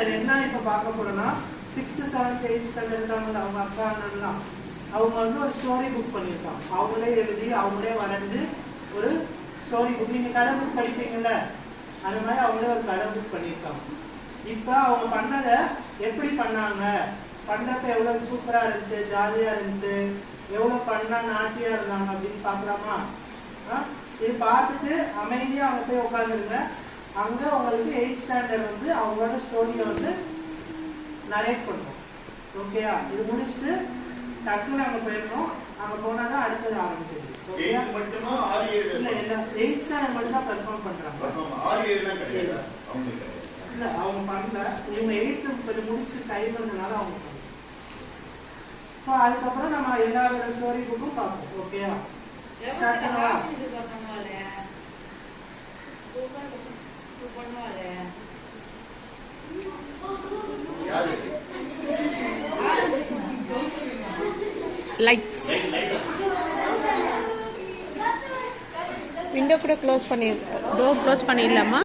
Standard என்ன இப்போ பார்க்க போறோம்னா 6th 7th 8th ஸ்டாண்டர்ட் இருக்காங்கல்ல அவங்க அக்கா அண்ணன்லாம் அவங்க வந்து ஒரு ஸ்டோரி புக் பண்ணியிருக்காங்க. அவங்களே எழுதி அவங்களே வரைஞ்சு ஒரு ஸ்டோரி புக். நீங்கள் கதை புக் படிப்பீங்கல்ல அது மாதிரி அவங்களே ஒரு கதை புக் பண்ணியிருக்காங்க. இப்போ அவங்க பண்ணதை எப்படி பண்ணாங்க, பண்ணுறப்ப எவ்வளோ சூப்பராக இருந்துச்சு, ஜாலியாக இருந்துச்சு, எவ்வளோ ஃபன்னாக நாட்டியாக இருந்தாங்க அப்படின்னு பார்க்கலாமா? இது பார்த்துட்டு அமைதியாக அவங்க போய் உட்காந்துருங்க. அங்கே உங்களுக்கு 8th ஸ்டாண்டர்ட் வந்து அவங்களோட ஸ்டோரியை வந்து நரேட் பண்ணுவோம். ஓகேயா? இது முடிச்சுட்டு டக்குன்னு அங்கே போயிடணும். அங்கே போனால் தான் அடுத்தது ஆரம்பிக்குது. ஓகேயா? இல்லை இல்லை 8th ஸ்டாண்டர்ட் மட்டும் தான் பெர்ஃபார்ம் பண்ணுறாங்க. இல்லை அவங்க பண்ணல. இவங்க 8th கொஞ்சம் முடிச்சுட்டு டைம் இருந்ததுனால அவங்க பண்ணல. ஸோ அதுக்கப்புறம் நம்ம எல்லாரோட ஸ்டோரி புக்கும் பார்ப்போம். ஓகேயா? லைட்ஸ் விண்டோ கூட க்ளோஸ் பண்ணி டோர் க்ளோஸ் பண்ணிடலாமா?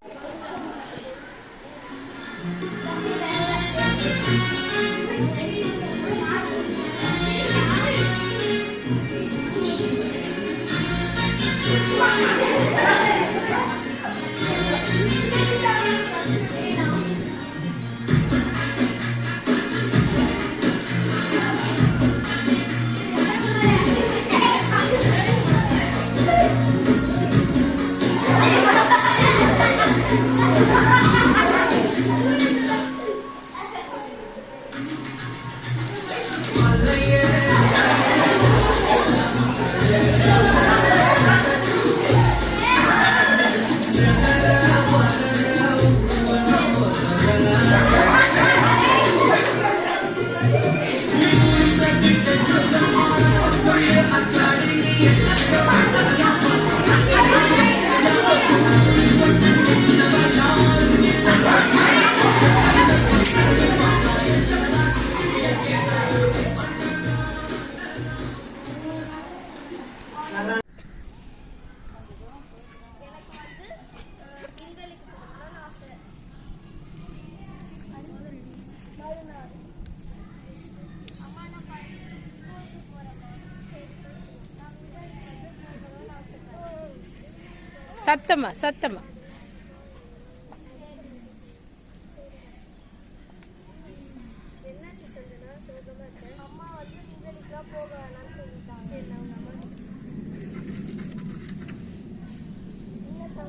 சத்தமா சத்தமா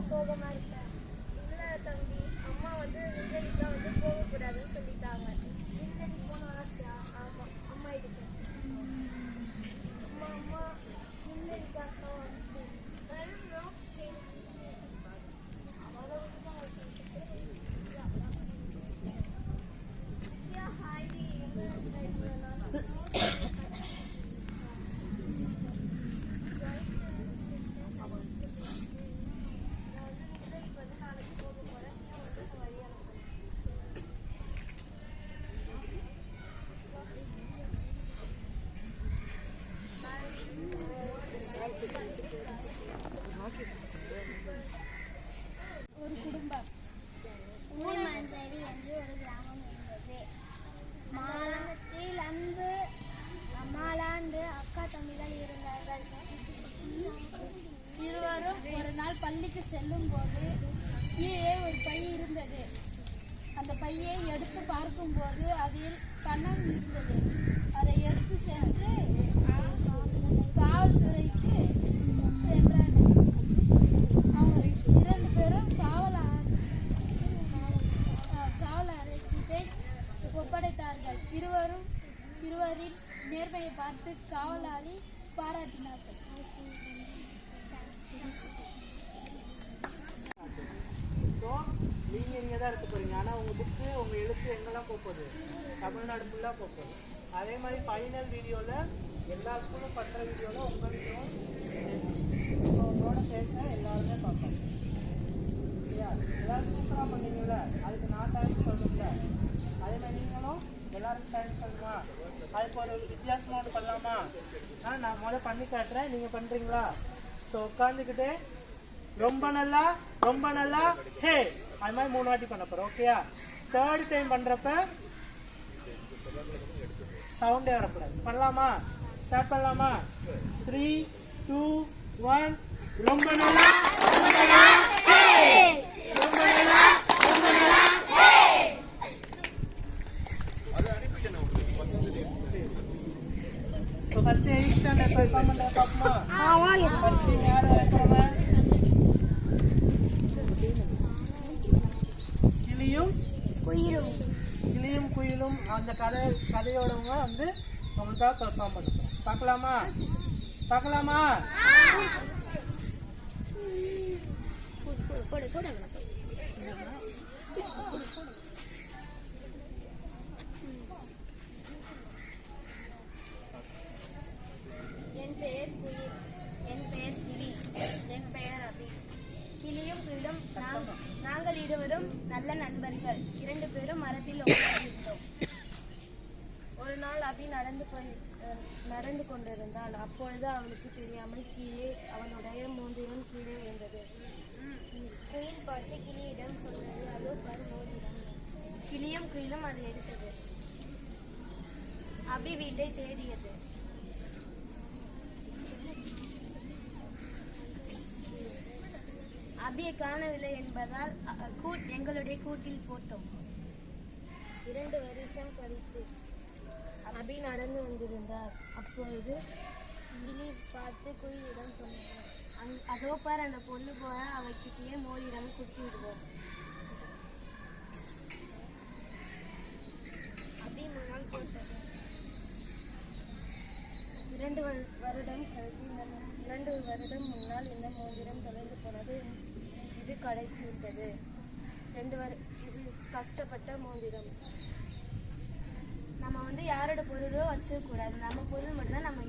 சோகமா இருக்கேன். இல்ல தம்பி, அம்மா வந்து விண்வெளிக்கா வந்து போகக்கூடாதுன்னு சொல்லிட்டாங்க. விண்வெளி போன ஆசையா? ஆமா, அம்மா இருக்கு. அம்மா விண்வெளிக்காக வந்துச்சு. ஒரு குடும்பம் ஊனமஞ்சேரி என்று ஒரு கிராமம் இருந்தது. மாலத்தில் அன்பு அம்மாளாண்டு அக்கா தம்பிகள் இருந்தார்கள். இருவரும் ஒரு நாள் பள்ளிக்கு செல்லும் போது கீழே ஒரு பை இருந்தது. அந்த பையை எடுத்து பார்க்கும்போது அதில் பணம் இருந்தது. அதை எடுத்து சென்று காவல்துறைக்கு சென்றார்கள். அவங்க 2 பேரும் காவல் அறையை ஒப்படைத்தார்கள். இருவரின் நேர்மையை பார்த்து காவலாளி பாராட்டினார்கள். நீங்க இங்கதான் இருக்க போறீங்க. ஆனா உங்க புக்கு உங்க எழுத்து எங்கெல்லாம் போகுது? தமிழ்நாடு ஃபுல்லா போகுது. அதே மாதிரி ஃபைனல் வீடியோல எல்லா ஸ்கூலும் பண்ற வீடியோல உங்களுக்கும் உங்களோட பேச எல்லாருமே பார்ப்பாங்க. எல்லாரும் சூப்பரா பண்ணீங்கல்ல, அதுக்கு நான் டைம் சொல்லணும்ல. அதே மாதிரி நீங்களும் எல்லாருக்கும் டைம் சொல்லணுமா? அதுக்கு ஒரு வித்தியாசமா ஒன்று பண்ணலாமா? நான் முதல்ல பண்ணி காட்டுறேன், நீங்க பண்றீங்களா? ஸோ உட்காந்துக்கிட்டே ரொம்ப நல்லா ஹே அது மாதிரி 3 வாட்டி பண்ண போறோம். ஓகேயா? தேர்ட் டைம் பண்றப்ப சவுண்டே வரக்கூடாது. பண்ணலாமா? ஸ்டார்ட் பண்ணலாமா? 3 2 1. ரொம்ப நல்லா இப்போ ஃபர்ஸ்ட் 8th ஸ்டாண்டர்ட் பெர்ஃபார்ம் பண்ண பாப்போமா? ஃபர்ஸ்ட் யார் வரப்போறா? கிளியும் குயிலும் அந்த கதையோடவங்க வந்து உங்களுக்காக பெர்ஃபார்ம் பண்ணுறோம். பார்க்கலாமா? என் பெயர் குயில். என் பெயர் கிளி. என் பெயர் அபி. கிளியும் குயிலும் நாங்கள் இருவரும் நல்ல நண்பர்கள். 2 பேரும் மரத்தில் உட்கார்ந்திருந்தோம். ஒரு நாள் அபி நடந்து கொண்டிருந்தான். அப்பொழுது அவனுக்கு தெரியாமல் கீழே அவனுடைய மோதிரம் கீழே விழுந்தது. குயில் பார்த்து கிளியிடம் சொன்னது, அதோ பாரு மோதிரம். கிளியும் குயிலும் அதை எடுத்தது. அபி வீட்டை தேடியது. அபியை காணவில்லை என்பதால் எங்களுடைய கூட்டில் போட்டோம். 2 வருஷம் கழித்து அபி நடந்து வந்திருந்தார். அப்பொழுது கிளி பார்த்து குயிலிடம் சொன்னார், அதோ பார் அந்த பொண்ணு போல அவகிட்டயே மோதிரம் குத்தி விடுவோம். அபி முன்னால் போட்டது. 2 வருடம் கழித்து 2 வருடம் முன்னால் இந்த மோதிரம் தொலைந்து போனது. இது கிடைத்து விட்டது. இது கஷ்டப்பட்ட மோதிரம். நம்ம யாரோட பொருளோ வச்சுக்க கூடாது. நம்ம பொருள் மட்டும் தான் நம்ம